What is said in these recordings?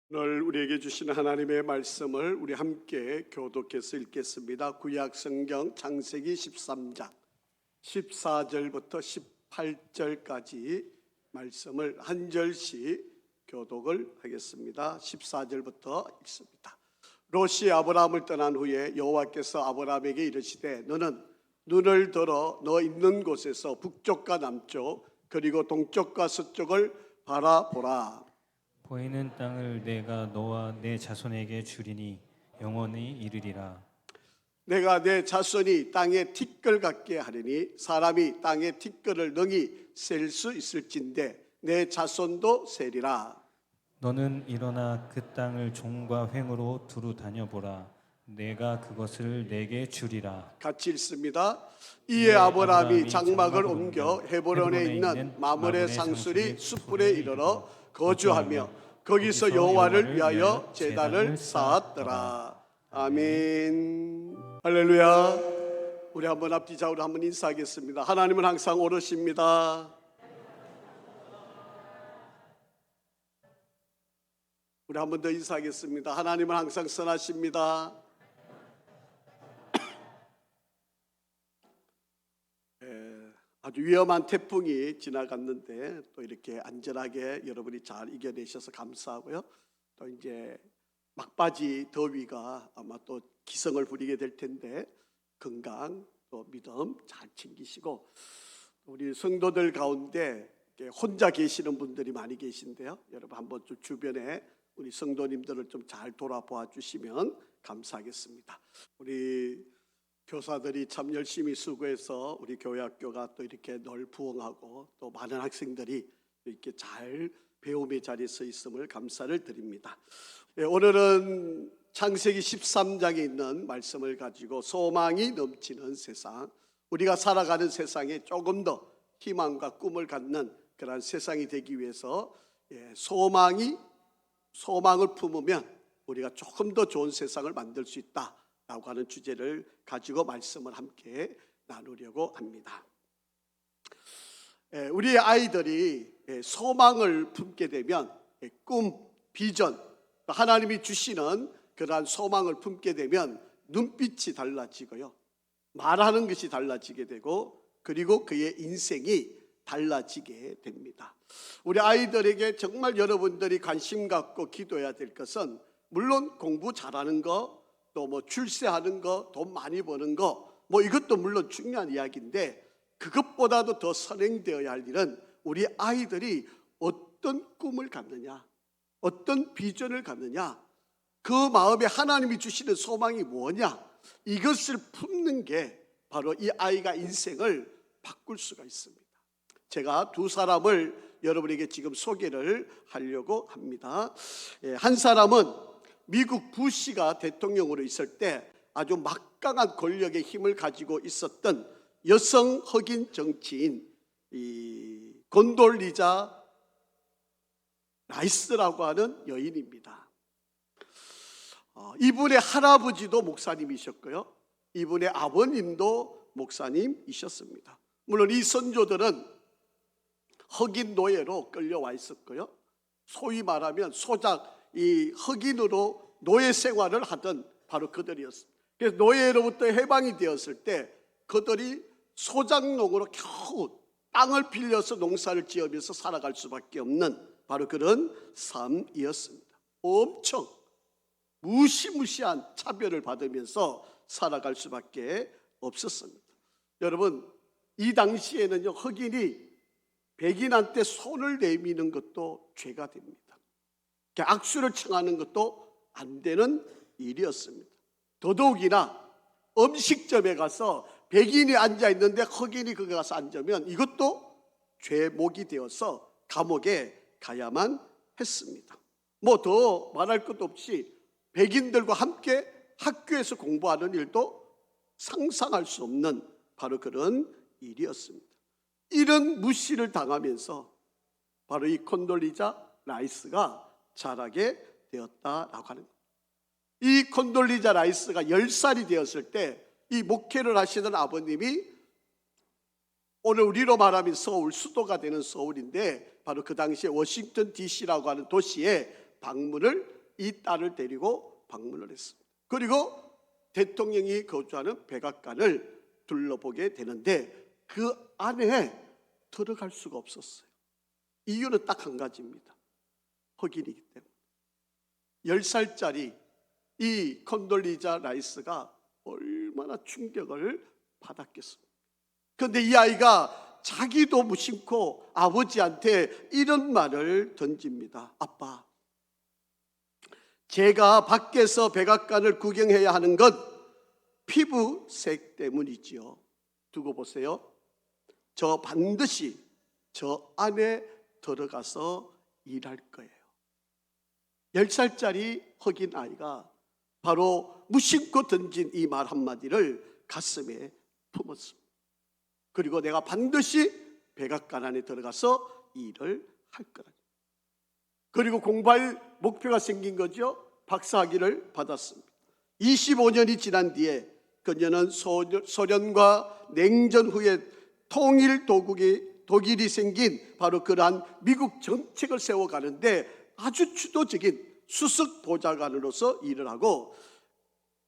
오늘 우리에게 주시는 하나님의 말씀을 우리 함께 교독해서 읽겠습니다. 구약 성경 창세기 13장 14절부터 18절까지 말씀을 한 절씩 교독을 하겠습니다. 14절부터 읽습니다. 롯이 아브라함을 떠난 후에 여호와께서 아브라함에게 이르시되 너는 눈을 들어 너 있는 곳에서 북쪽과 남쪽 그리고 동쪽과 서쪽을 바라보라. 보이는 땅을 내가 너와 내 자손에게 주리니 영원히 이르리라. 내가 내 자손이 땅에 티끌 같게 하리니 사람이 땅에 티끌을 능히 셀 수 있을진데 내 자손도 세리라. 너는 일어나 그 땅을 종과 횡으로 두루 다녀보라. 내가 그것을 내게 주리라. 같이 읽습니다. 이에 아브라함이 장막을 옮겨 헤브론에 있는 마므레 상수리 숯불에 이르러 거주하며 거기서 여호와를 위하여 제단을 쌓았더라. 아멘. 할렐루야. 우리 한번 앞뒤 좌우로 한번 인사하겠습니다. 하나님은 항상 오르십니다. 우리 한번 더 인사하겠습니다. 하나님은 항상 선하십니다. 아주 위험한 태풍이 지나갔는데 또 이렇게 안전하게 여러분이 잘 이겨내셔서 감사하고요. 또 이제 막바지 더위가 아마 또 기승을 부리게 될 텐데 건강 또 믿음 잘 챙기시고, 우리 성도들 가운데 혼자 계시는 분들이 많이 계신데요. 여러분 한번 좀 주변에 우리 성도님들을 좀 잘 돌아봐 주시면 감사하겠습니다. 우리 교사들이 참 열심히 수고해서 우리 교회 학교가 또 이렇게 늘 부흥하고 또 많은 학생들이 이렇게 잘 배움의 자리에 서 있음을 감사를 드립니다. 오늘은 창세기 13장에 있는 말씀을 가지고 소망이 넘치는 세상, 우리가 살아가는 세상에 조금 더 희망과 꿈을 갖는 그런 세상이 되기 위해서 소망을 품으면 우리가 조금 더 좋은 세상을 만들 수 있다 라고 하는 주제를 가지고 말씀을 함께 나누려고 합니다. 우리 아이들이 소망을 품게 되면 꿈, 비전, 하나님이 주시는 그러한 소망을 품게 되면 눈빛이 달라지고요, 말하는 것이 달라지게 되고, 그리고 그의 인생이 달라지게 됩니다. 우리 아이들에게 정말 여러분들이 관심 갖고 기도해야 될 것은, 물론 공부 잘하는 거, 또 뭐 출세하는 거, 돈 많이 버는 거, 뭐 이것도 물론 중요한 이야기인데, 그것보다도 더 선행되어야 할 일은 우리 아이들이 어떤 꿈을 갖느냐, 어떤 비전을 갖느냐, 그 마음에 하나님이 주시는 소망이 뭐냐, 이것을 품는 게 바로 이 아이가 인생을 바꿀 수가 있습니다. 제가 두 사람을 여러분에게 지금 소개를 하려고 합니다. 한 사람은 미국 부시가 대통령으로 있을 때 아주 막강한 권력의 힘을 가지고 있었던 여성 흑인 정치인 곤돌리자 라이스라고 하는 여인입니다. 이분의 할아버지도 목사님이셨고요, 이분의 아버님도 목사님이셨습니다. 물론 이 선조들은 흑인 노예로 끌려와 있었고요, 소위 말하면 소작, 이 흑인으로 노예 생활을 하던 바로 그들이었습니다. 그래서 노예로부터 해방이 되었을 때 그들이 소작농으로 겨우 땅을 빌려서 농사를 지으면서 살아갈 수밖에 없는 바로 그런 삶이었습니다. 엄청 무시무시한 차별을 받으면서 살아갈 수밖에 없었습니다. 여러분, 이 당시에는요, 흑인이 백인한테 손을 내미는 것도 죄가 됩니다. 악수를 청하는 것도 안 되는 일이었습니다. 더더욱이나 음식점에 가서 백인이 앉아 있는데 흑인이 거기 가서 앉으면 이것도 죄목이 되어서 감옥에 가야만 했습니다. 뭐 더 말할 것도 없이 백인들과 함께 학교에서 공부하는 일도 상상할 수 없는 바로 그런 일이었습니다. 이런 무시를 당하면서 바로 이 콘돌리자 라이스가 자라게 되었다라고 하는 겁니다. 이 콘돌리자 라이스가 10살이 되었을 때 이 목회를 하시던 아버님이, 오늘 우리로 말하면 서울, 수도가 되는 서울인데 바로 그 당시에 워싱턴 DC라고 하는 도시에 방문을 이 딸을 데리고 방문을 했습니다. 그리고 대통령이 거주하는 백악관을 둘러보게 되는데 그 안에 들어갈 수가 없었어요. 이유는 딱 한 가지입니다. 흑인이기 때문에. 10살짜리 이 콘돌리자 라이스가 얼마나 충격을 받았겠습니까? 그런데 이 아이가 자기도 무심코 아버지한테 이런 말을 던집니다. 아빠, 제가 밖에서 백악관을 구경해야 하는 건 피부색 때문이지요. 두고 보세요. 저 반드시 저 안에 들어가서 일할 거예요. 10살짜리 흑인 아이가 바로 무심코 던진 이 말 한마디를 가슴에 품었습니다. 그리고 내가 반드시 백악관 안에 들어가서 일을 할 거라. 그리고 공부할 목표가 생긴 거죠. 박사학위를 받았습니다. 25년이 지난 뒤에 그녀는 소련과 냉전 후에 통일 독일이 생긴 바로 그러한 미국 정책을 세워가는데 아주 주도적인 수석 보좌관으로서 일을 하고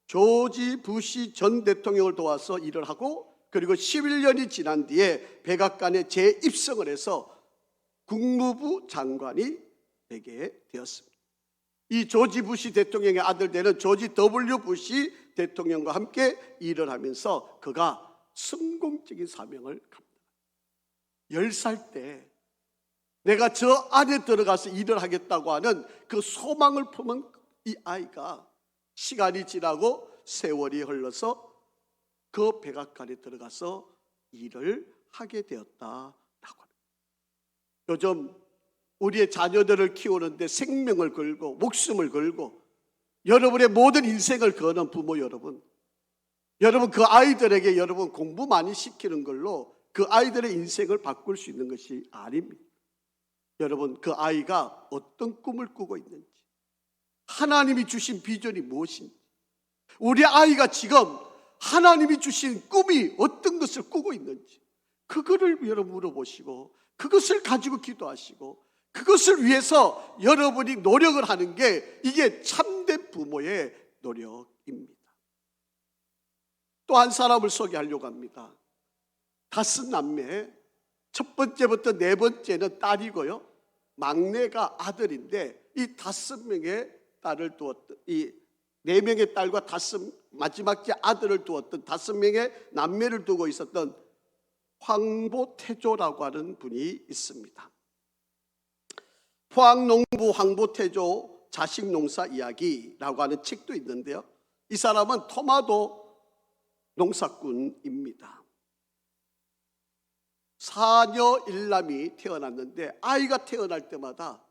조지 부시 전 대통령을 도와서 일을 하고 그리고 11년이 지난 뒤에 백악관에 재입성을 해서 국무부 장관이 되게 되었습니다. 이 조지 부시 대통령의 아들 되는 조지 W 부시 대통령과 함께 일을 하면서 그가 성공적인 사명을 갑니다. 10살 때 내가 저 안에 들어가서 일을 하겠다고 하는 그 소망을 품은 이 아이가 시간이 지나고 세월이 흘러서 그 백악관에 들어가서 일을 하게 되었다라고 합니다. 요즘 우리의 자녀들을 키우는데 생명을 걸고 목숨을 걸고 여러분의 모든 인생을 거는 부모 여러분, 그 아이들에게 여러분 공부 많이 시키는 걸로 그 아이들의 인생을 바꿀 수 있는 것이 아닙니다. 여러분, 그 아이가 어떤 꿈을 꾸고 있는지, 하나님이 주신 비전이 무엇인지, 우리 아이가 지금 하나님이 주신 꿈이 어떤 것을 꾸고 있는지 그거를 여러분 물어보시고 그것을 가지고 기도하시고 그것을 위해서 여러분이 노력을 하는 게 이게 참된 부모의 노력입니다. 또 한 사람을 소개하려고 합니다. 5남매, 첫 번째부터 네 번째는 딸이고요, 막내가 아들인데 이 5명의 딸을 두었던, 이 4명의 딸과 마지막 아들을 두었던 5명의 남매를 두고 있었던 황보태조라고 하는 분이 있습니다. 포항농부 황보태조 자식농사 이야기라고 하는 책도 있는데요, 이 사람은 토마토 농사꾼입니다. 4녀 1남이 태어났는데 아이가 태어날 때마다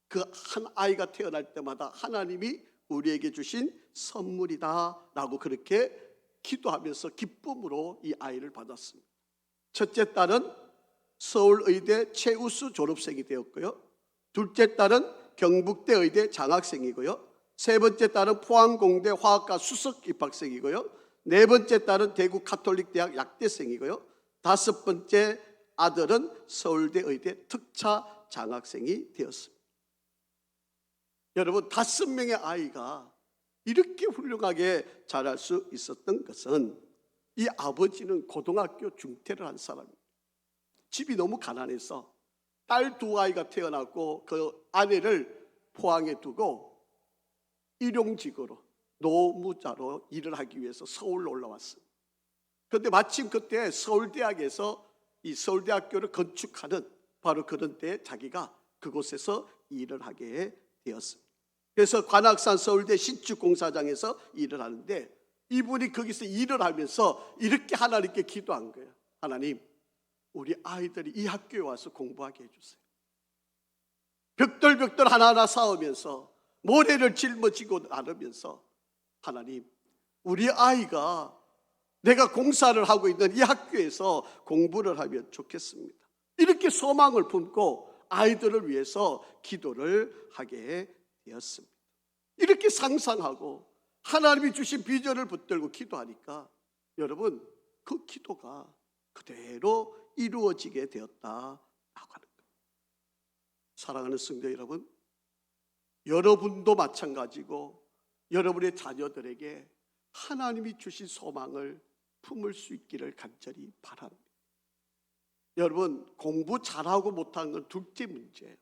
그 한 아이가 태어날 때마다 하나님이 우리에게 주신 선물이다 라고 그렇게 기도하면서 기쁨으로 이 아이를 받았습니다. 첫째 딸은 서울의대 최우수 졸업생이 되었고요, 둘째 딸은 경북대 의대 장학생이고요, 세 번째 딸은 포항공대 화학과 수석 입학생이고요, 네 번째 딸은 대구 가톨릭대학 약대생이고요, 5번째 아들은 서울대 의대 특차 장학생이 되었습니다. 여러분, 5명의 아이가 이렇게 훌륭하게 자랄 수 있었던 것은 이 아버지는 고등학교 중퇴를 한 사람입니다. 집이 너무 가난해서 딸 2아이가 태어났고 그 아내를 포항에 두고 일용직으로 노무자로 일을 하기 위해서 서울로 올라왔습니다. 그런데 마침 그때 서울대학에서 이 서울대학교를 건축하는 바로 그런 때 자기가 그곳에서 일을 하게 되었습니다. 그래서 관악산 서울대 신축공사장에서 일을 하는데 이분이 거기서 일을 하면서 이렇게 하나님께 기도한 거예요. 하나님, 우리 아이들이 이 학교에 와서 공부하게 해주세요. 벽돌 하나하나 쌓으면서 모래를 짊어지고 나르면서 하나님, 우리 아이가 내가 공사를 하고 있는 이 학교에서 공부를 하면 좋겠습니다. 이렇게 소망을 품고 아이들을 위해서 기도를 하게 되었습니다. 이렇게 상상하고 하나님이 주신 비전을 붙들고 기도하니까 여러분, 그 기도가 그대로 이루어지게 되었다라고 하는 거예요. 사랑하는 성도 여러분, 여러분도 마찬가지고 여러분의 자녀들에게 하나님이 주신 소망을 품을 수 있기를 간절히 바랍니다. 여러분, 공부 잘하고 못하는 건 둘째 문제예요.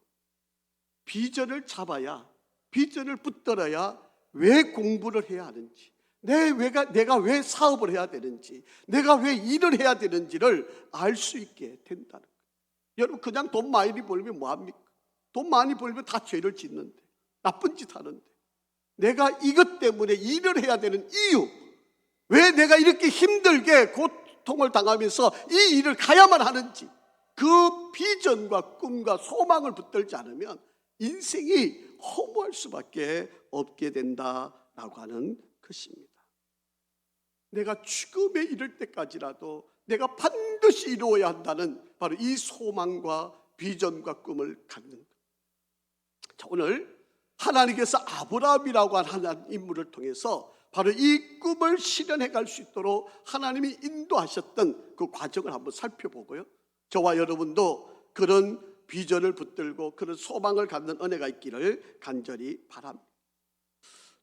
비전을 잡아야, 비전을 붙들어야 왜 공부를 해야 하는지, 내가 왜 사업을 해야 되는지, 내가 왜 일을 해야 되는지를 알 수 있게 된다는 거예요. 여러분, 그냥 돈 많이 벌면 뭐합니까? 돈 많이 벌면 다 죄를 짓는데, 나쁜 짓 하는데, 내가 이것 때문에 일을 해야 되는 이유, 왜 내가 이렇게 힘들게 고통을 당하면서 이 일을 가야만 하는지, 그 비전과 꿈과 소망을 붙들지 않으면 인생이 허무할 수밖에 없게 된다라고 하는 것입니다. 내가 죽음에 이를 때까지라도 내가 반드시 이루어야 한다는 바로 이 소망과 비전과 꿈을 갖는 것. 자, 오늘 하나님께서 아브라함이라고 하는 인물을 통해서 바로 이 꿈을 실현해 갈 수 있도록 하나님이 인도하셨던 그 과정을 한번 살펴보고요, 저와 여러분도 그런 비전을 붙들고 그런 소망을 갖는 은혜가 있기를 간절히 바랍니다.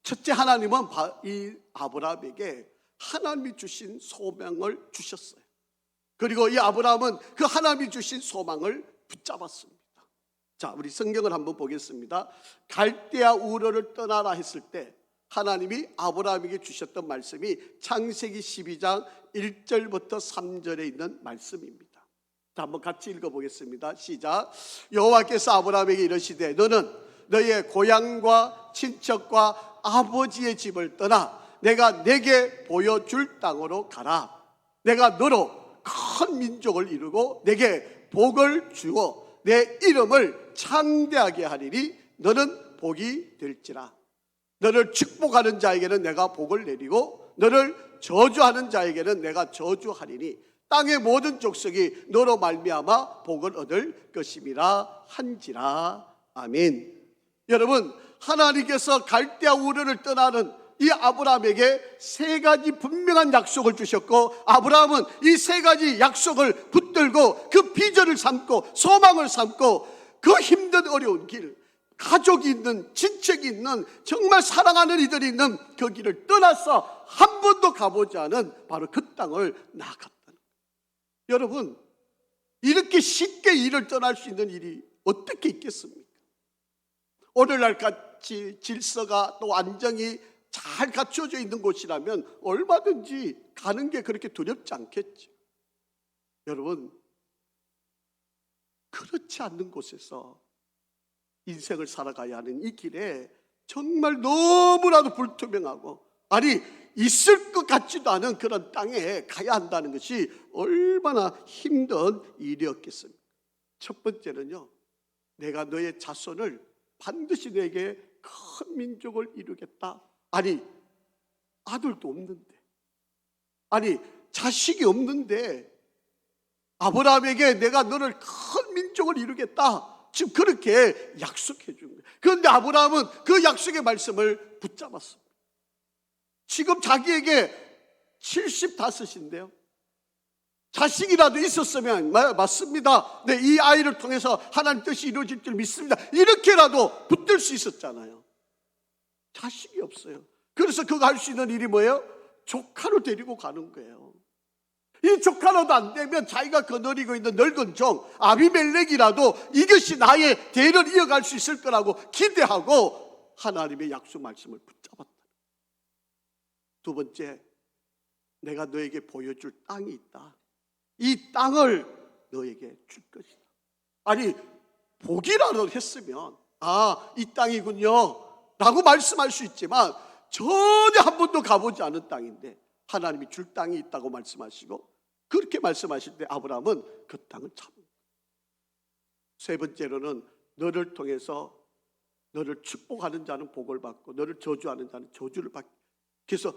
첫째, 하나님은 이 아브라함에게 하나님이 주신 소망을 주셨어요. 그리고 이 아브라함은 그 하나님이 주신 소망을 붙잡았습니다. 자, 우리 성경을 한번 보겠습니다. 갈대아 우르를 떠나라 했을 때 하나님이 아브라함에게 주셨던 말씀이 창세기 12장 1절부터 3절에 있는 말씀입니다. 자, 한번 같이 읽어보겠습니다. 시작. 여호와께서 아브라함에게 이르시되 너는 너의 고향과 친척과 아버지의 집을 떠나 내가 내게 보여줄 땅으로 가라. 내가 너로 큰 민족을 이루고 내게 복을 주어 내 이름을 창대하게 하리니 너는 복이 될지라. 너를 축복하는 자에게는 내가 복을 내리고 너를 저주하는 자에게는 내가 저주하리니 땅의 모든 족속이 너로 말미암아 복을 얻을 것임이라 한지라. 아멘. 여러분, 하나님께서 갈대아 우르를 떠나는 이 아브라함에게 세 가지 분명한 약속을 주셨고, 아브라함은 이 세 가지 약속을 붙들고 그 비전을 삼고 소망을 삼고 그 힘든 어려운 길, 가족이 있는, 친척이 있는, 정말 사랑하는 이들이 있는 그 길을 떠나서 한 번도 가보지 않은 바로 그 땅을 나아갔다는 거예요. 여러분, 이렇게 쉽게 일을 떠날 수 있는 일이 어떻게 있겠습니까? 오늘날 같이 질서가 또 안정이 잘 갖춰져 있는 곳이라면 얼마든지 가는 게 그렇게 두렵지 않겠죠. 여러분, 그렇지 않는 곳에서 인생을 살아가야 하는 이 길에 정말 너무나도 불투명하고, 아니 있을 것 같지도 않은 그런 땅에 가야 한다는 것이 얼마나 힘든 일이었겠습니까? 첫 번째는요, 내가 너의 자손을 반드시 내게 큰 민족을 이루겠다. 아니 아들도 없는데, 아니 자식이 없는데 아브라함에게 내가 너를 큰 민족을 이루겠다, 지금 그렇게 약속해 준 거예요. 그런데 아브라함은 그 약속의 말씀을 붙잡았습니다. 지금 자기에게 75인데요 자식이라도 있었으면 맞습니다, 네, 이 아이를 통해서 하나님 뜻이 이루어질 줄 믿습니다, 이렇게라도 붙들 수 있었잖아요. 자식이 없어요. 그래서 그가 할 수 있는 일이 뭐예요? 조카를 데리고 가는 거예요. 이 조카로도 안 되면 자기가 거느리고 있는 늙은 종 아비멜렉이라도 이것이 나의 대를 이어갈 수 있을 거라고 기대하고 하나님의 약속 말씀을 붙잡았다. 두 번째, 내가 너에게 보여줄 땅이 있다. 이 땅을 너에게 줄 것이다. 아니 보기라도 했으면 이 땅이군요 라고 말씀할 수 있지만 전혀 한 번도 가보지 않은 땅인데 하나님이 줄 땅이 있다고 말씀하시고, 그렇게 말씀하실 때 아브라함은 그 땅을 잡은 거예요. 세 번째로는 너를 통해서 너를 축복하는 자는 복을 받고 너를 저주하는 자는 저주를 받고, 그래서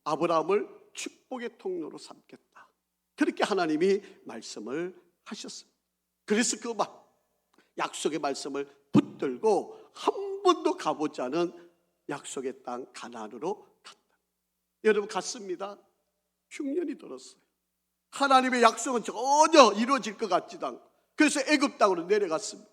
아브라함을 축복의 통로로 삼겠다, 그렇게 하나님이 말씀을 하셨어요. 그래서 그 약속의 말씀을 붙들고 한 번도 가보지 않은 약속의 땅 가나안으로 갔다. 여러분, 갔습니다. 흉년이 들었어요. 하나님의 약속은 전혀 이루어질 것 같지도 않고, 그래서 애굽 땅으로 내려갔습니다.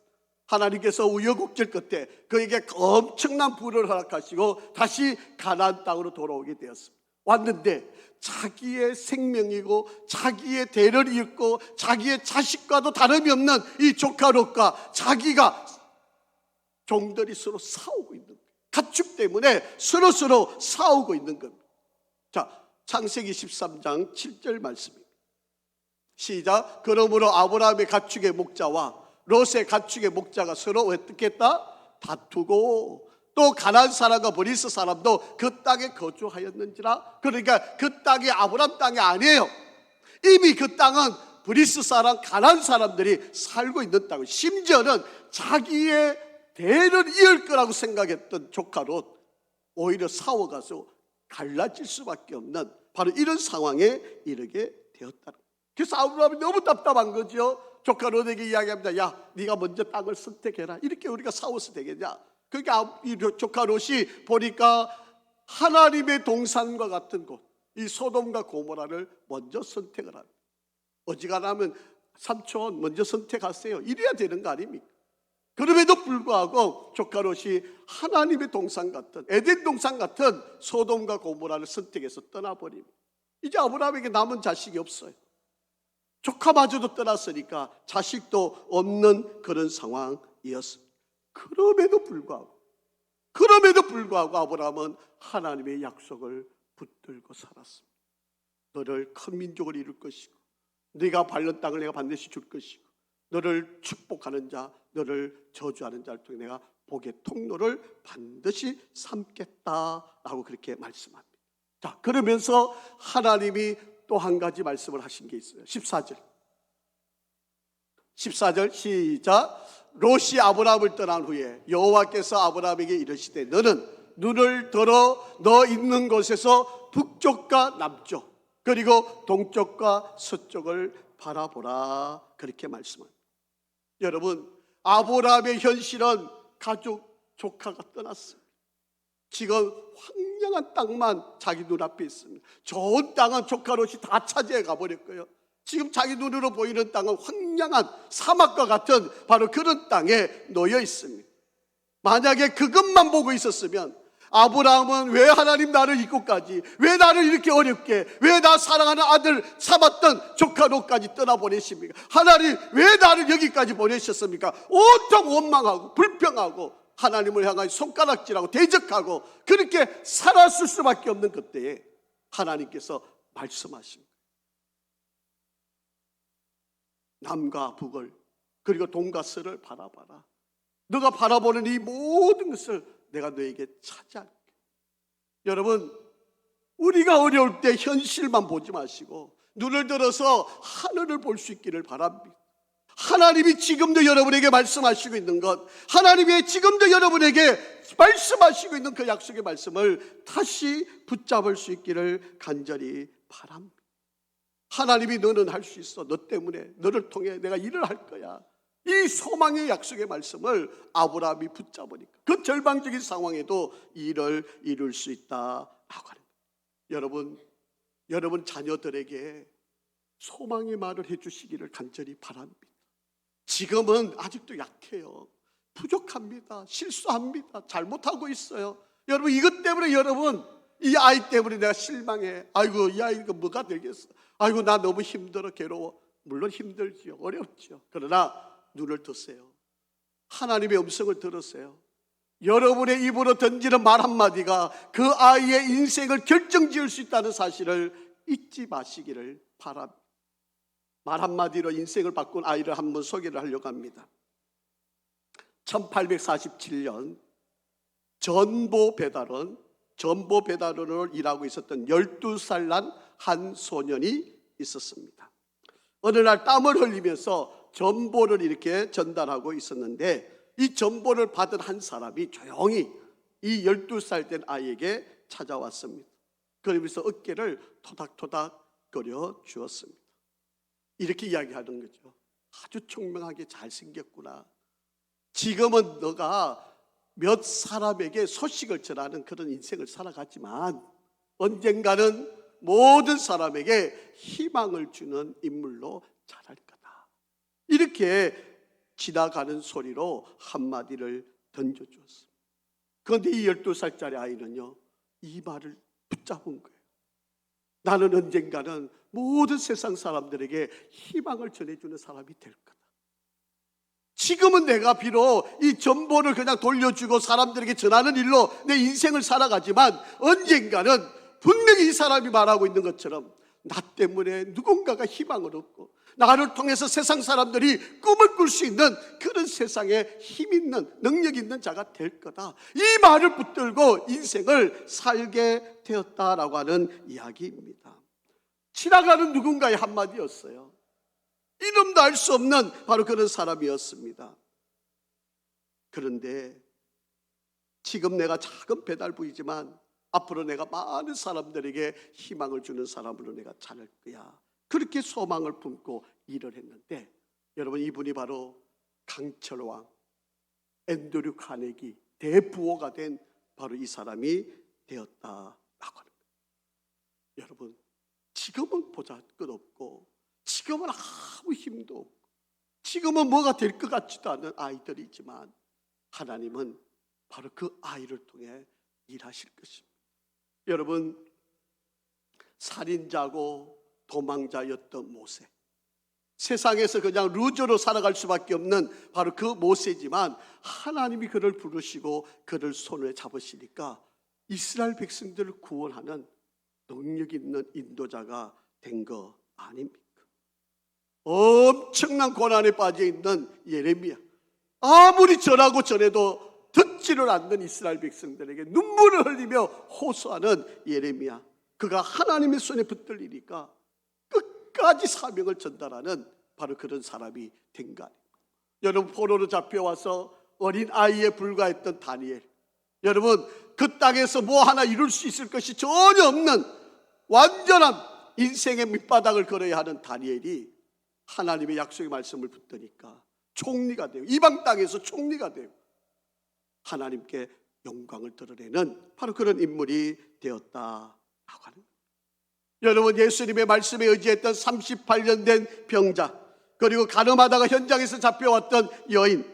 하나님께서 우여곡절 끝에 그에게 엄청난 부를 허락하시고 다시 가나안 땅으로 돌아오게 되었습니다. 왔는데 자기의 생명이고 자기의 대를 잃고 자기의 자식과도 다름이 없는 이 조카 롯과 자기가 종들이 서로 싸우고 있는 거예요. 가축 때문에 서로 싸우고 있는 겁니다. 자, 창세기 13장 7절 말씀입니다. 시작. 그러므로 아브라함의 가축의 목자와 롯의 가축의 목자가 서로 어떻게 했다? 다투고 또 가나안 사람과 브리스 사람도 그 땅에 거주하였는지라. 그러니까 그 땅이 아브라함 땅이 아니에요. 이미 그 땅은 브리스 사람, 가나안 사람들이 살고 있는 땅. 심지어는 자기의 대를 이을 거라고 생각했던 조카 롯, 오히려 싸워가서 갈라질 수밖에 없는 바로 이런 상황에 이르게 되었다는. 그래서 아브라함이 너무 답답한 거죠. 조카 롯에게 이야기합니다. 야, 네가 먼저 땅을 선택해라. 이렇게 우리가 싸워서 되겠냐? 그러니까 이 조카 롯이 보니까 하나님의 동산과 같은 곳, 이 소돔과 고모라를 먼저 선택을 합니다. 어지간하면 삼촌 먼저 선택하세요. 이래야 되는 거 아닙니까? 그럼에도 불구하고 조카 롯이 하나님의 동산 같은, 에덴 동산 같은 소돔과 고모라를 선택해서 떠나버립니다. 이제 아브라함에게 남은 자식이 없어요. 조카마저도 떠났으니까 자식도 없는 그런 상황이었습니다. 그럼에도 불구하고 아브라함은 하나님의 약속을 붙들고 살았습니다. 너를 큰 민족을 이룰 것이고 네가 밟는 땅을 내가 반드시 줄 것이고 너를 축복하는 자, 너를 저주하는 자를 통해 내가 복의 통로를 반드시 삼겠다라고 그렇게 말씀합니다. 자, 그러면서 하나님이 또 한 가지 말씀을 하신 게 있어요. 14절 시작. 롯이 아브라함을 떠난 후에 여호와께서 아브라함에게 이르시되 너는 눈을 들어 너 있는 곳에서 북쪽과 남쪽 그리고 동쪽과 서쪽을 바라보라. 그렇게 말씀합니다. 여러분, 아브라함의 현실은 가족, 조카가 떠났어요. 지금 황량한 땅만 자기 눈앞에 있습니다. 좋은 땅은 조카 롯이 다 차지해 가버렸고요. 지금 자기 눈으로 보이는 땅은 황량한 사막과 같은 바로 그런 땅에 놓여 있습니다. 만약에 그것만 보고 있었으면 아브라함은 왜 하나님 나를 이곳까지, 왜 나를 이렇게 어렵게, 왜 나 사랑하는 아들 삼았던 조카 롯까지 떠나보내십니까? 하나님 왜 나를 여기까지 보내셨습니까? 온통 원망하고 불평하고 하나님을 향하여 손가락질하고 대적하고 그렇게 살았을 수밖에 없는 그때에 하나님께서 말씀하십니다. 남과 북을 그리고 동과 서를 바라봐라. 너가 바라보는 이 모든 것을 내가 너에게 차지할게. 여러분, 우리가 어려울 때 현실만 보지 마시고 눈을 들어서 하늘을 볼 수 있기를 바랍니다. 하나님이 지금도 여러분에게 말씀하시고 있는 것, 하나님이 지금도 여러분에게 말씀하시고 있는 그 약속의 말씀을 다시 붙잡을 수 있기를 간절히 바랍니다. 하나님이 너는 할 수 있어. 너 때문에, 너를 통해 내가 일을 할 거야. 이 소망의 약속의 말씀을 아브라함이 붙잡으니까 그 절망적인 상황에도 일을 이룰 수 있다라고 하는 거예요. 여러분 자녀들에게 소망의 말을 해주시기를 간절히 바랍니다. 지금은 아직도 약해요. 부족합니다. 실수합니다. 잘못하고 있어요. 여러분, 이것 때문에 이 아이 때문에 내가 실망해. 아이고, 이 아이가 뭐가 되겠어. 아이고, 나 너무 힘들어, 괴로워. 물론 힘들지요. 어렵지요. 그러나 눈을 뜨세요. 하나님의 음성을 들으세요. 여러분의 입으로 던지는 말 한마디가 그 아이의 인생을 결정지을 수 있다는 사실을 잊지 마시기를 바랍니다. 말 한마디로 인생을 바꾼 아이를 한번 소개를 하려고 합니다. 1847년 전보 배달원으로 일하고 있었던 12살 난 한 소년이 있었습니다. 어느 날 땀을 흘리면서 전보를 이렇게 전달하고 있었는데 이 전보를 받은 한 사람이 조용히 이 12살 된 아이에게 찾아왔습니다. 그러면서 어깨를 토닥토닥 거려 주었습니다. 이렇게 이야기하는 거죠. 아주 총명하게 잘생겼구나. 지금은 너가 몇 사람에게 소식을 전하는 그런 인생을 살아갔지만 언젠가는 모든 사람에게 희망을 주는 인물로 자랄 거다. 이렇게 지나가는 소리로 한마디를 던져주었습니다. 그런데 이 12살짜리 아이는요, 이 말을 붙잡은 거예요. 나는 언젠가는 모든 세상 사람들에게 희망을 전해주는 사람이 될 거다. 지금은 내가 비록 이 전보를 그냥 돌려주고 사람들에게 전하는 일로 내 인생을 살아가지만 언젠가는 분명히 이 사람이 말하고 있는 것처럼 나 때문에 누군가가 희망을 얻고 나를 통해서 세상 사람들이 꿈을 꿀 수 있는 그런 세상에 힘 있는 능력 있는 자가 될 거다. 이 말을 붙들고 인생을 살게 되었다라고 하는 이야기입니다. 지나가는 누군가의 한마디였어요. 이름도 알 수 없는 바로 그런 사람이었습니다. 그런데 지금 내가 작은 배달부이지만 앞으로 내가 많은 사람들에게 희망을 주는 사람으로 내가 자랄 거야. 그렇게 소망을 품고 일을 했는데, 여러분, 이분이 바로 강철왕 앤드류 카네기 대부호가 된 바로 이 사람이 되었다라고 하는 거예요. 여러분, 지금은 보잘것없고 지금은 아무 힘도 없고 지금은 뭐가 될 것 같지도 않은 아이들이지만 하나님은 바로 그 아이를 통해 일하실 것입니다. 여러분, 살인자고 도망자였던 모세, 세상에서 그냥 루저로 살아갈 수밖에 없는 바로 그 모세지만 하나님이 그를 부르시고 그를 손에 잡으시니까 이스라엘 백성들을 구원하는 능력 있는 인도자가 된 거 아닙니까? 엄청난 고난에 빠져 있는 예레미야, 아무리 전하고 전해도 듣지를 않는 이스라엘 백성들에게 눈물을 흘리며 호소하는 예레미야, 그가 하나님의 손에 붙들리니까 끝까지 사명을 전달하는 바로 그런 사람이 된 거 아닙니까? 여러분, 포로로 잡혀와서 어린 아이에 불과했던 다니엘, 여러분, 그 땅에서 뭐 하나 이룰 수 있을 것이 전혀 없는 완전한 인생의 밑바닥을 걸어야 하는 다니엘이 하나님의 약속의 말씀을 붙드니까 총리가 되고 이방 땅에서 총리가 되고 하나님께 영광을 드러내는 바로 그런 인물이 되었다라고 하는 거예요. 여러분, 예수님의 말씀에 의지했던 38년 된 병자, 그리고 가늠하다가 현장에서 잡혀왔던 여인,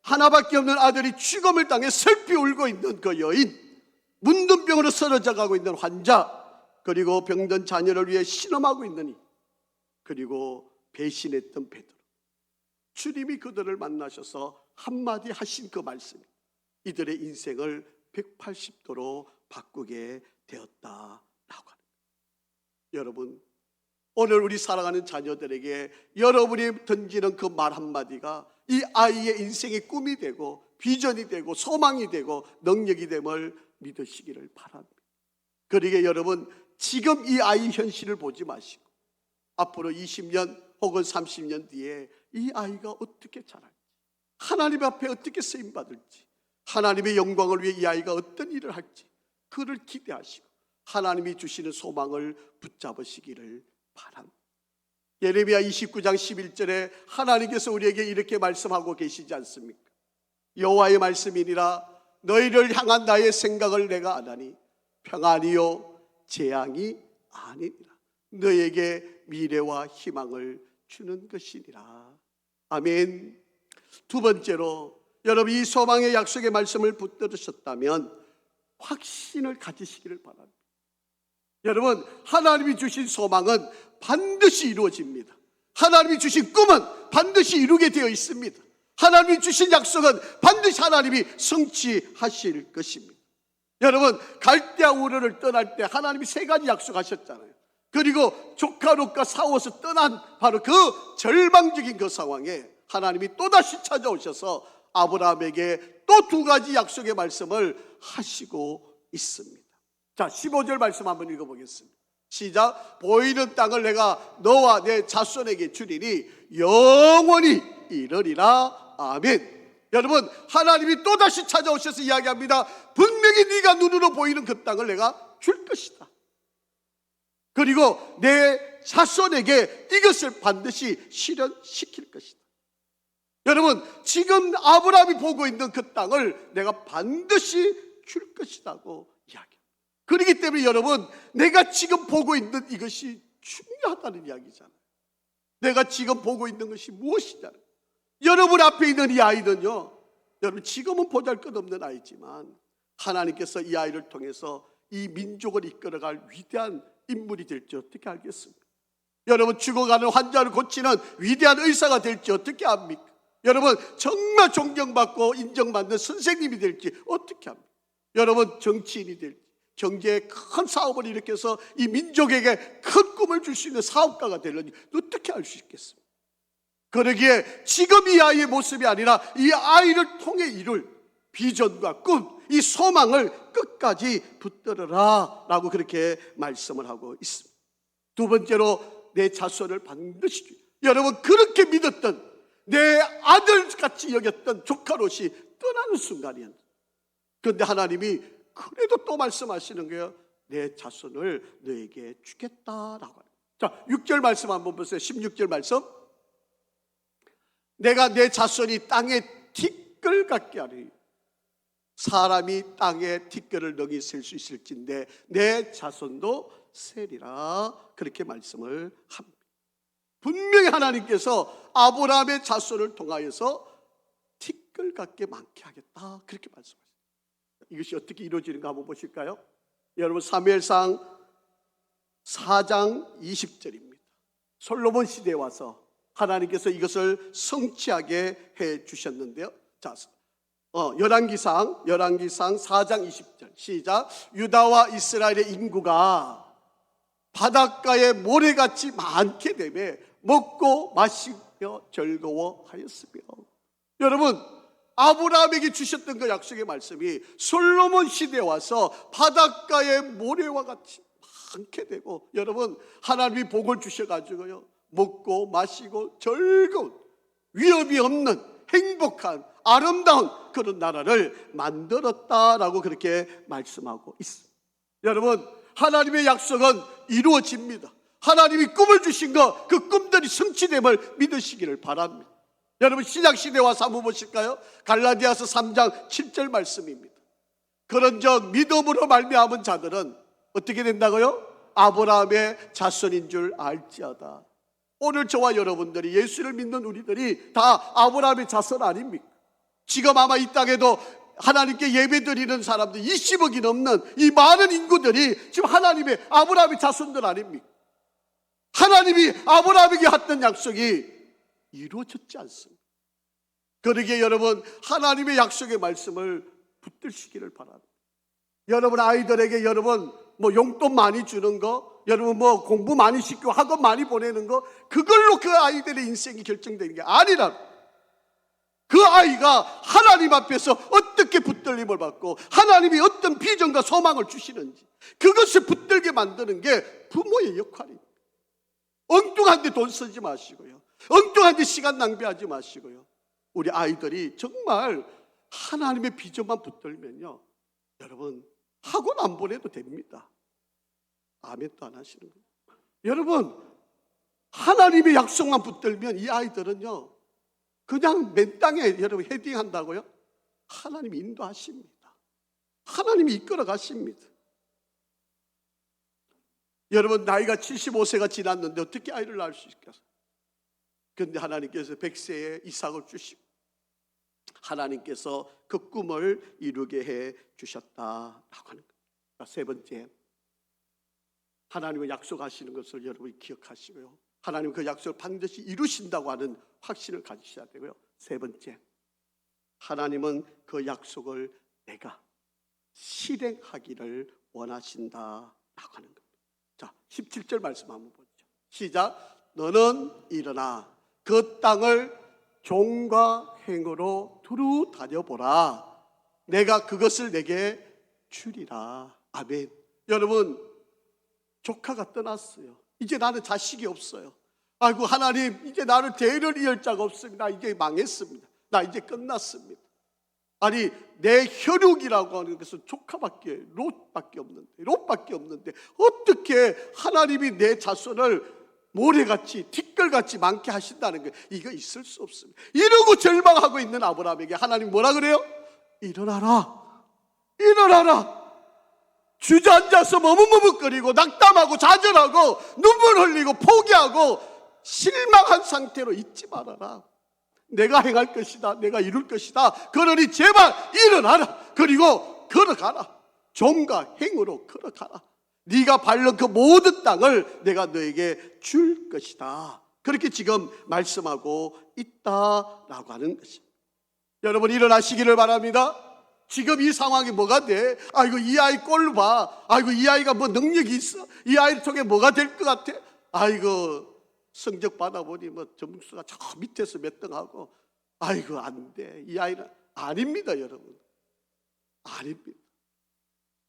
하나밖에 없는 아들이 죽음을 당해 슬피 울고 있는 그 여인, 문둥병으로 쓰러져 가고 있는 환자, 그리고 병든 자녀를 위해 신음하고 있는 이, 그리고 배신했던 베드로, 주님이 그들을 만나셔서 한마디 하신 그 말씀이 이들의 인생을 180도로 바꾸게 되었다라고 하는 거예요. 여러분, 오늘 우리 사랑하는 자녀들에게 여러분이 던지는 그 말 한마디가 이 아이의 인생의 꿈이 되고 비전이 되고 소망이 되고 능력이 됨을 믿으시기를 바랍니다. 그러기에 여러분, 지금 이 아이 현실을 보지 마시고 앞으로 20년 혹은 30년 뒤에 이 아이가 어떻게 자랄지, 하나님 앞에 어떻게 쓰임받을지, 하나님의 영광을 위해 이 아이가 어떤 일을 할지 그를 기대하시고 하나님이 주시는 소망을 붙잡으시기를 바랍니다. 예레미야 29장 11절에 하나님께서 우리에게 이렇게 말씀하고 계시지 않습니까? 여호와의 말씀이니라, 너희를 향한 나의 생각을 내가 아나니 평안이요 재앙이 아니니라, 너에게 미래와 희망을 주는 것이니라. 아멘. 두 번째로, 여러분, 이 소망의 약속의 말씀을 붙들으셨다면 확신을 가지시기를 바랍니다. 여러분, 하나님이 주신 소망은 반드시 이루어집니다. 하나님이 주신 꿈은 반드시 이루게 되어 있습니다. 하나님이 주신 약속은 반드시 하나님이 성취하실 것입니다. 여러분, 갈대아 우르를 떠날 때 하나님이 3가지 약속하셨잖아요. 그리고 조카 롯과 싸워서 떠난 바로 그 절망적인 그 상황에 하나님이 또다시 찾아오셔서 아브라함에게 또 2가지 약속의 말씀을 하시고 있습니다. 자, 15절 말씀 한번 읽어보겠습니다. 시작. 보이는 땅을 내가 너와 내 자손에게 주리니 영원히 이르리라. 아멘. 여러분, 하나님이 또다시 찾아오셔서 이야기합니다. 분명히 네가 눈으로 보이는 그 땅을 내가 줄 것이다. 그리고 내 자손에게 이것을 반드시 실현시킬 것이다. 여러분, 지금 아브라함이 보고 있는 그 땅을 내가 반드시 줄 것이라고 이야기합니다. 그렇기 때문에 여러분, 내가 지금 보고 있는 이것이 중요하다는 이야기잖아요. 내가 지금 보고 있는 것이 무엇이냐는, 여러분 앞에 있는 이 아이는요, 여러분 지금은 보잘것없는 아이지만 하나님께서 이 아이를 통해서 이 민족을 이끌어갈 위대한 인물이 될지 어떻게 알겠습니까? 여러분 죽어가는 환자를 고치는 위대한 의사가 될지 어떻게 압니까? 여러분 정말 존경받고 인정받는 선생님이 될지 어떻게 합니까? 여러분 정치인이 될지, 경제에 큰 사업을 일으켜서 이 민족에게 큰 꿈을 줄 수 있는 사업가가 되려니 어떻게 알 수 있겠습니까? 그러기에 지금 이 아이의 모습이 아니라 이 아이를 통해 이룰 비전과 꿈, 이 소망을 끝까지 붙들어라 라고 그렇게 말씀을 하고 있습니다. 두 번째로 내 자손을 반드시 주라. 여러분 그렇게 믿었던, 내 아들같이 여겼던 조카 롯이 떠나는 순간이었는데, 그런데 하나님이 그래도 또 말씀하시는 거예요. 내 자손을 너에게 주겠다라고 합니다. 자, 6절 말씀 한번 보세요. 16절 말씀. 내가 내 자손이 땅에 티끌 같게 하리. 사람이 땅에 티끌을 능히 셀 수 있을진데 내 자손도 세리라. 그렇게 말씀을 합니다. 분명히 하나님께서 아브라함의 자손을 통하여서 티끌 같게 많게 하겠다. 그렇게 말씀하셨습니다. 이것이 어떻게 이루어지는가 한번 보실까요? 여러분 사무엘상 4장 20절입니다. 솔로몬 시대에 와서 하나님께서 이것을 성취하게 해 주셨는데요. 자, 열왕기상 4장 20절 시작. 유다와 이스라엘의 인구가 바닷가에 모래같이 많게 되며 먹고 마시며 즐거워하였으며. 여러분 아브라함에게 주셨던 그 약속의 말씀이 솔로몬 시대에 와서 바닷가에 모래와 같이 많게 되고, 여러분 하나님이 복을 주셔가지고요 먹고 마시고 즐거운, 위협이 없는 행복한 아름다운 그런 나라를 만들었다라고 그렇게 말씀하고 있습니다. 여러분 하나님의 약속은 이루어집니다. 하나님이 꿈을 주신 것, 그 꿈들이 성취됨을 믿으시기를 바랍니다. 여러분 신약시대에 와서 한번 보실까요? 갈라디아서 3장 7절 말씀입니다. 그런즉 믿음으로 말미암은 자들은 어떻게 된다고요? 아브라함의 자손인 줄 알지어다. 오늘 저와 여러분들이, 예수를 믿는 우리들이 다 아브라함의 자손 아닙니까? 지금 아마 이 땅에도 하나님께 예배드리는 사람들 20억이 넘는 이 많은 인구들이 지금 하나님의 아브라함의 자손들 아닙니까? 하나님이 아브라함에게 했던 약속이 이루어졌지 않습니다. 그러기에 여러분 하나님의 약속의 말씀을 붙들시기를 바랍니다. 여러분 아이들에게 여러분 뭐 용돈 많이 주는 거, 여러분 뭐 공부 많이 시키고 학원 많이 보내는 거, 그걸로 그 아이들의 인생이 결정되는 게 아니라, 그 아이가 하나님 앞에서 어떻게 붙들림을 받고 하나님이 어떤 비전과 소망을 주시는지 그것을 붙들게 만드는 게 부모의 역할입니다. 엉뚱한 데 돈 쓰지 마시고요, 엉뚱한 데 시간 낭비하지 마시고요, 우리 아이들이 정말 하나님의 비전만 붙들면요, 여러분 학원 안 보내도 됩니다. 아멘도 안 하시는 거예요. 여러분 하나님의 약속만 붙들면 이 아이들은요 그냥 맨 땅에 여러분 헤딩한다고요? 하나님이 인도하십니다. 하나님이 이끌어 가십니다. 여러분 나이가 75세가 지났는데 어떻게 아이를 낳을 수 있겠어요? 그런데 하나님께서 100세에 이삭을 주시고 하나님께서 그 꿈을 이루게 해 주셨다라고 하는 거예요. 세 번째, 하나님의 약속하시는 것을 여러분이 기억하시고요, 하나님 그 약속을 반드시 이루신다고 하는 확신을 가지셔야 되고요. 세 번째, 하나님은 그 약속을 내가 실행하기를 원하신다라고 하는 겁니다. 자, 17절 말씀 한번 보죠. 시작. 너는 일어나 그 땅을 종과 행으로 두루 다녀보라. 내가 그것을 내게 주리라. 아멘. 여러분 조카가 떠났어요. 이제 나는 자식이 없어요. 아이고 하나님, 이제 나를 대를 이을 자가 없습니다. 이제 망했습니다. 나 이제 끝났습니다. 아니 내 혈육이라고 하는 것은 조카밖에, 롯밖에 없는데 어떻게 하나님이 내 자손을 모래같이 티끌같이 많게 하신다는 거예요. 이거 있을 수 없습니다. 이러고 절망하고 있는 아브라함에게 하나님 뭐라 그래요? 일어나라, 일어나라. 주저앉아서 머뭇머뭇거리고 낙담하고 좌절하고 눈물 흘리고 포기하고 실망한 상태로 있지 말아라. 내가 행할 것이다. 내가 이룰 것이다. 그러니 제발 일어나라. 그리고 걸어가라. 종과 행으로 걸어가라. 네가 밟는 그 모든 땅을 내가 너에게 줄 것이다. 그렇게 지금 말씀하고 있다라고 하는 것입니다. 여러분 일어나시기를 바랍니다. 지금 이 상황이 뭐가 돼? 아이고 이 아이 꼴 봐. 아이고 이 아이가 뭐 능력이 있어? 이 아이를 통해 뭐가 될 것 같아? 아이고 성적 받아보니 뭐 점수가 저 밑에서 몇 등 하고 아이고 안 돼. 이 아이는 아닙니다 여러분. 아닙니다.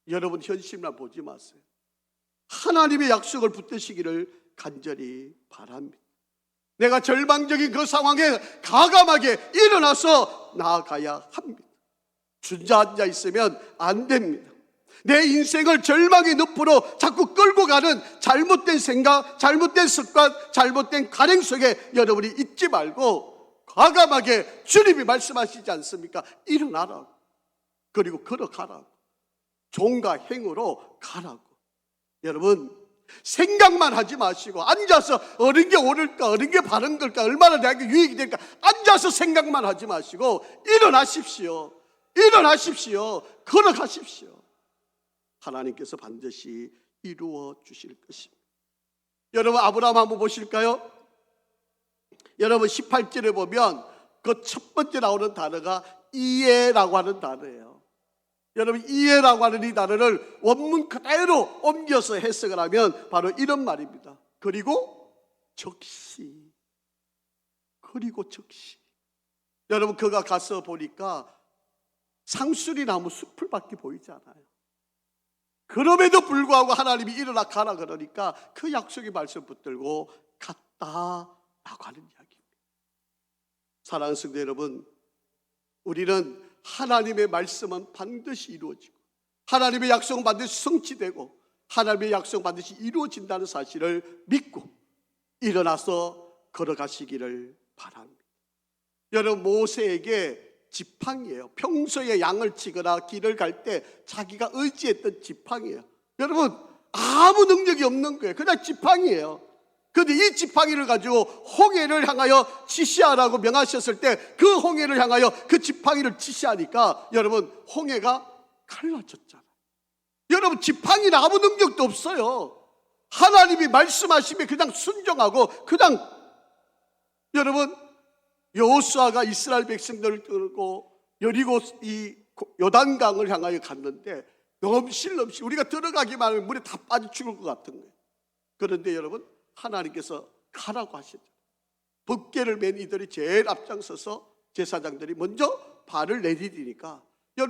여러분 현실만 보지 마세요. 하나님의 약속을 붙드시기를 간절히 바랍니다. 내가 절망적인 그 상황에 과감하게 일어나서 나아가야 합니다. 주저앉아 있으면 안 됩니다. 내 인생을 절망의 늪으로 자꾸 끌고 가는 잘못된 생각, 잘못된 습관, 잘못된 관행 속에 여러분이 있지 말고 과감하게 주님이 말씀하시지 않습니까? 일어나라고. 그리고 걸어가라고. 종과 행으로 가라고. 여러분 생각만 하지 마시고 앉아서 어느 게 옳을까 어느 게 바른 걸까 얼마나 내게 유익이 될까 앉아서 생각만 하지 마시고 일어나십시오. 일어나십시오. 걸어가십시오. 하나님께서 반드시 이루어 주실 것입니다. 여러분 아브라함 한번 보실까요? 여러분 18절에 보면 그 첫 번째 나오는 단어가 이해라고 하는 단어예요. 여러분 이해라고 하는 이 단어를 원문 그대로 옮겨서 해석을 하면 바로 이런 말입니다. 그리고 적시. 그리고 적시. 여러분 그가 가서 보니까 상수리 나무 숲을밖에 보이지 않아요. 그럼에도 불구하고 하나님이 일어나 가라 그러니까 그 약속의 말씀 붙들고 갔다라고 하는 이야기입니다. 사랑하는 성도 여러분, 우리는 하나님의 말씀은 반드시 이루어지고 하나님의 약속은 반드시 성취되고 하나님의 약속은 반드시 이루어진다는 사실을 믿고 일어나서 걸어가시기를 바랍니다. 여러분 모세에게 지팡이에요. 평소에 양을 치거나 길을 갈 때 자기가 의지했던 지팡이에요. 여러분 아무 능력이 없는 거예요. 그냥 지팡이에요. 그런데 이 지팡이를 가지고 홍해를 향하여 지시하라고 명하셨을 때 그 홍해를 향하여 그 지팡이를 지시하니까 여러분 홍해가 갈라졌잖아요. 여러분 지팡이는 아무 능력도 없어요. 하나님이 말씀하시면 그냥 순종하고 그냥 여러분 여호수아가 이스라엘 백성들을 끌고 여리고 이 요단강을 향하여 갔는데 넘실넘실 우리가 들어가기만 하면 물에 다 빠져 죽을 것 같은 거예요. 그런데 여러분 하나님께서 가라고 하시죠. 법궤를 맨 이들이 제일 앞장서서 제사장들이 먼저 발을 내디디니까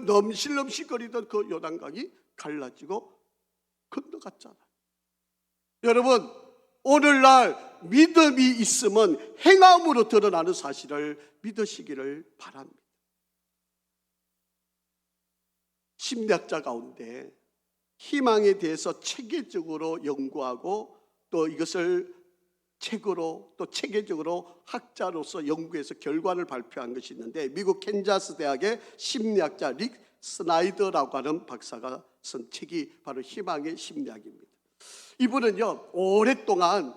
넘실넘실거리던 그 요단강이 갈라지고 건너갔잖아요. 여러분 오늘날 믿음이 있으면 행함으로 드러나는 사실을 믿으시기를 바랍니다. 심리학자 가운데 희망에 대해서 체계적으로 연구하고 또 이것을 책으로 또 체계적으로 학자로서 연구해서 결과를 발표한 것이 있는데 미국 캔자스 대학의 심리학자 릭 스나이더라고 하는 박사가 쓴 책이 바로 희망의 심리학입니다. 이분은요 오랫동안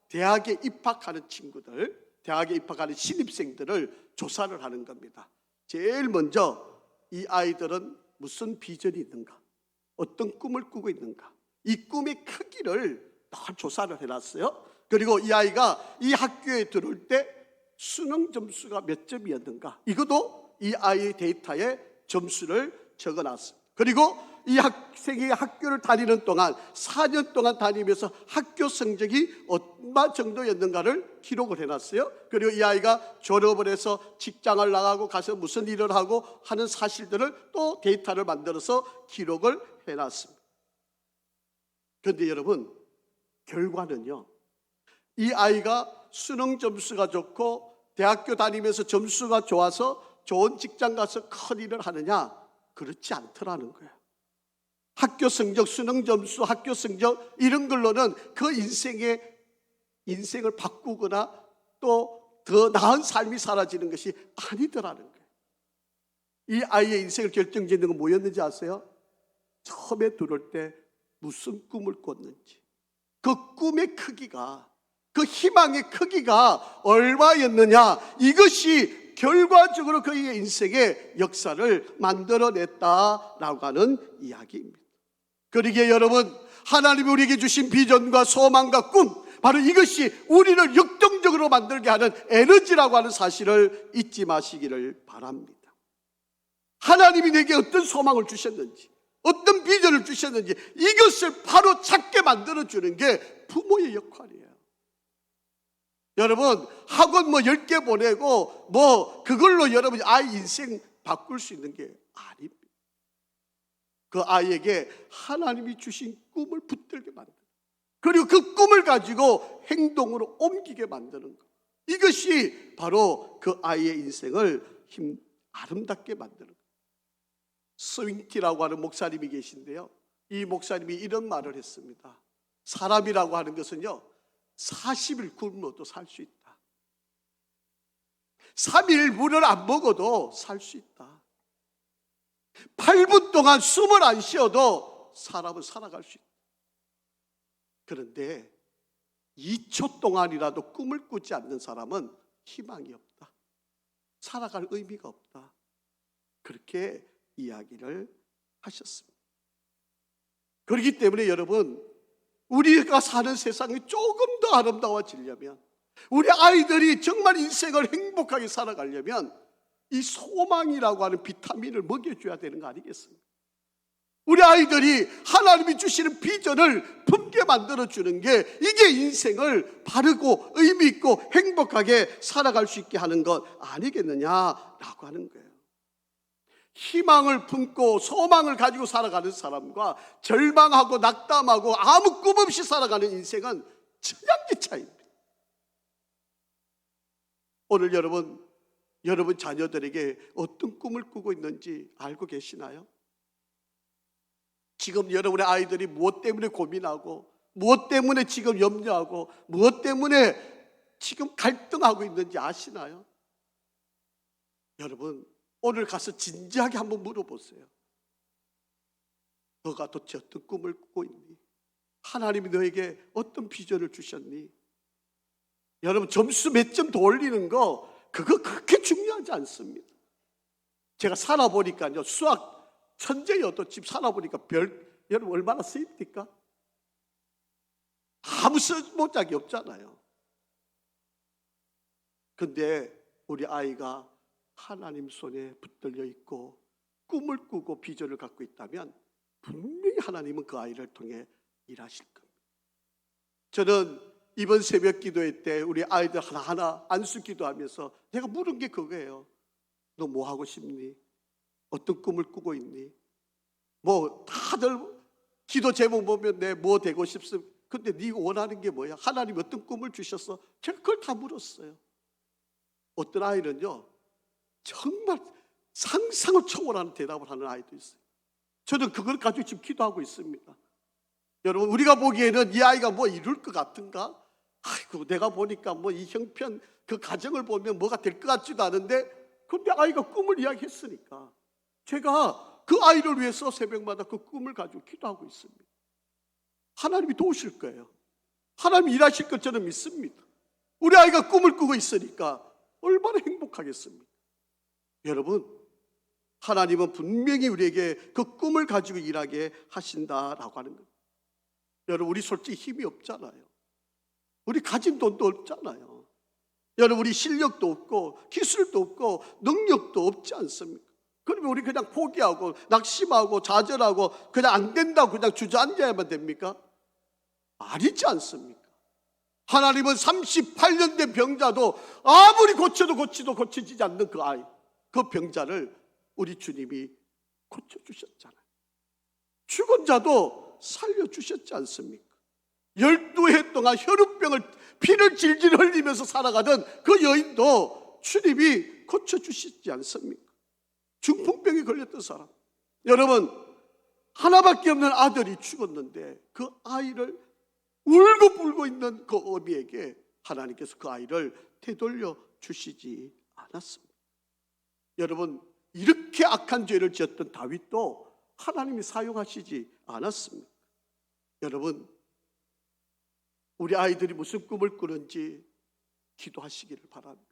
대학에 입학하는 친구들, 대학에 입학하는 신입생들을 조사를 하는 겁니다. 제일 먼저 이 아이들은 무슨 비전이 있는가, 어떤 꿈을 꾸고 있는가, 이 꿈의 크기를 다 조사를 해놨어요. 그리고 이 아이가 이 학교에 들어올 때 수능 점수가 몇 점이었는가, 이것도 이 아이의 데이터에 점수를 적어놨습니다. 그리고 이 학생이 학교를 다니는 동안 4년 동안 다니면서 학교 성적이 얼마 정도였는가를 기록을 해놨어요. 그리고 이 아이가 졸업을 해서 직장을 나가고 가서 무슨 일을 하고 하는 사실들을 또 데이터를 만들어서 기록을 해놨습니다. 그런데 여러분 결과는요, 이 아이가 수능 점수가 좋고 대학교 다니면서 점수가 좋아서 좋은 직장 가서 큰 일을 하느냐, 그렇지 않더라는 거예요. 학교 성적, 수능 점수, 학교 성적 이런 걸로는 그 인생을 바꾸거나 또 더 나은 삶이 사라지는 것이 아니더라는 거예요. 이 아이의 인생을 결정짓는 건 뭐였는지 아세요? 처음에 들어올 때 무슨 꿈을 꿨는지, 그 꿈의 크기가, 그 희망의 크기가 얼마였느냐, 이것이 결과적으로 그의 인생의 역사를 만들어냈다라고 하는 이야기입니다. 그러기에 여러분, 하나님이 우리에게 주신 비전과 소망과 꿈, 바로 이것이 우리를 역동적으로 만들게 하는 에너지라고 하는 사실을 잊지 마시기를 바랍니다. 하나님이 내게 어떤 소망을 주셨는지, 어떤 비전을 주셨는지 이것을 바로 찾게 만들어주는 게 부모의 역할이에요. 여러분, 학원 10개 보내고 그걸로 여러분이 아이 인생 바꿀 수 있는 게 아닙니다. 그 아이에게 하나님이 주신 꿈을 붙들게 만드는, 그리고 그 꿈을 가지고 행동으로 옮기게 만드는 것, 이것이 바로 그 아이의 인생을 아름답게 만드는 것. 스윙티라고 하는 목사님이 계신데요, 이 목사님이 이런 말을 했습니다. 사람이라고 하는 것은요, 40일 굶어도 살 수 있다. 3일 물을 안 먹어도 살 수 있다. 8분 동안 숨을 안 쉬어도 사람은 살아갈 수 있다. 그런데 2초 동안이라도 꿈을 꾸지 않는 사람은 희망이 없다. 살아갈 의미가 없다. 그렇게 이야기를 하셨습니다. 그렇기 때문에 여러분, 우리가 사는 세상이 조금 더 아름다워지려면, 우리 아이들이 정말 인생을 행복하게 살아가려면 이 소망이라고 하는 비타민을 먹여줘야 되는 거 아니겠습니까? 우리 아이들이 하나님이 주시는 비전을 품게 만들어주는 게, 이게 인생을 바르고 의미 있고 행복하게 살아갈 수 있게 하는 것 아니겠느냐라고 하는 거예요. 희망을 품고 소망을 가지고 살아가는 사람과 절망하고 낙담하고 아무 꿈 없이 살아가는 인생은 천양지 차이입니다. 오늘 여러분 자녀들에게 어떤 꿈을 꾸고 있는지 알고 계시나요? 지금 여러분의 아이들이 무엇 때문에 고민하고, 무엇 때문에 지금 염려하고, 무엇 때문에 지금 갈등하고 있는지 아시나요? 여러분, 오늘 가서 진지하게 한번 물어보세요. 너가 도대체 어떤 꿈을 꾸고 있니? 하나님이 너에게 어떤 비전을 주셨니? 여러분, 점수 몇 점 더 올리는 거 그거 그렇게 중요하지 않습니다. 제가 살아보니까요, 수학 천재여도 집 살아보니까 여러분 얼마나 쓰입니까? 아무 쓸모짝이 없잖아요. 근데 우리 아이가 하나님 손에 붙들려 있고 꿈을 꾸고 비전을 갖고 있다면 분명히 하나님은 그 아이를 통해 일하실 겁니다. 저는 이번 새벽 기도회 때 우리 아이들 하나하나 안수 기도하면서 내가 물은 게 그거예요. 너 뭐 하고 싶니? 어떤 꿈을 꾸고 있니? 다들 기도 제목 보면 내 뭐 되고 싶습니까? 근데 네가 원하는 게 뭐야? 하나님 어떤 꿈을 주셨어? 제가 그걸 다 물었어요. 어떤 아이는요, 정말 상상을 초월하는 대답을 하는 아이도 있어요. 저는 그걸 가지고 지금 기도하고 있습니다. 여러분, 우리가 보기에는 이 아이가 뭐 이룰 것 같은가? 아이고, 내가 보니까 이 형편 그 가정을 보면 뭐가 될 것 같지도 않은데, 근데 아이가 꿈을 이야기했으니까 제가 그 아이를 위해서 새벽마다 그 꿈을 가지고 기도하고 있습니다. 하나님이 도우실 거예요. 하나님이 일하실 것 저는 믿습니다. 우리 아이가 꿈을 꾸고 있으니까 얼마나 행복하겠습니까? 여러분, 하나님은 분명히 우리에게 그 꿈을 가지고 일하게 하신다라고 하는 거예요. 여러분, 우리 솔직히 힘이 없잖아요. 우리 가진 돈도 없잖아요. 여러분, 우리 실력도 없고 기술도 없고 능력도 없지 않습니까? 그러면 우리 그냥 포기하고 낙심하고 좌절하고 그냥 안 된다고 그냥 주저앉아야만 됩니까? 아니지 않습니까? 하나님은 38년 된 병자도 아무리 고쳐도 고쳐지지 않는 그 아이, 그 병자를 우리 주님이 고쳐주셨잖아요. 죽은 자도 살려주셨지 않습니까? 12해 동안 혈우병을 피를 질질 흘리면서 살아가던 그 여인도 주님이 고쳐주시지 않습니까? 중풍병에 걸렸던 사람, 여러분, 하나밖에 없는 아들이 죽었는데 그 아이를 울고 있는 그 어미에게 하나님께서 그 아이를 되돌려 주시지 않았습니다. 여러분, 이렇게 악한 죄를 지었던 다윗도 하나님이 사용하시지 않았습니다. 여러분, 우리 아이들이 무슨 꿈을 꾸는지 기도하시기를 바랍니다.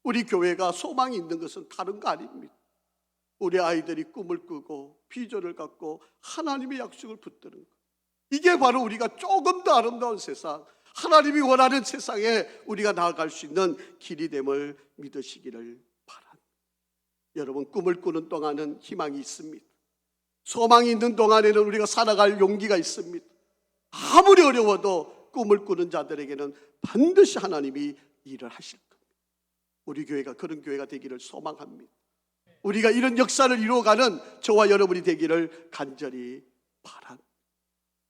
우리 교회가 소망이 있는 것은 다른 거 아닙니다. 우리 아이들이 꿈을 꾸고 비전을 갖고 하나님의 약속을 붙드는 것. 이게 바로 우리가 조금 더 아름다운 세상, 하나님이 원하는 세상에 우리가 나아갈 수 있는 길이 됨을 믿으시기를 바랍니다. 여러분, 꿈을 꾸는 동안은 희망이 있습니다. 소망이 있는 동안에는 우리가 살아갈 용기가 있습니다. 아무리 어려워도 꿈을 꾸는 자들에게는 반드시 하나님이 일을 하실 겁니다. 우리 교회가 그런 교회가 되기를 소망합니다. 우리가 이런 역사를 이루어가는 저와 여러분이 되기를 간절히 바랍니다.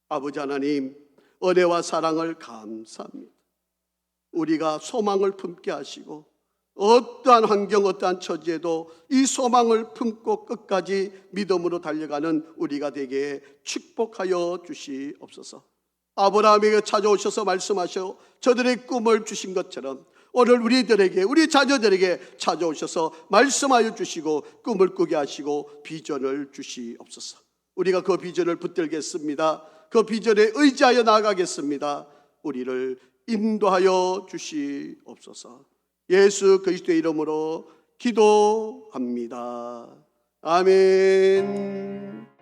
아버지 하나님, 은혜와 사랑을 감사합니다. 우리가 소망을 품게 하시고 어떠한 환경, 어떠한 처지에도 이 소망을 품고 끝까지 믿음으로 달려가는 우리가 되게 축복하여 주시옵소서. 아브라함에게 찾아오셔서 말씀하셔 저들의 꿈을 주신 것처럼 오늘 우리들에게, 우리 자녀들에게 찾아오셔서 말씀하여 주시고 꿈을 꾸게 하시고 비전을 주시옵소서. 우리가 그 비전을 붙들겠습니다. 그 비전에 의지하여 나아가겠습니다. 우리를 인도하여 주시옵소서. 예수 그리스도의 이름으로 기도합니다. 아멘.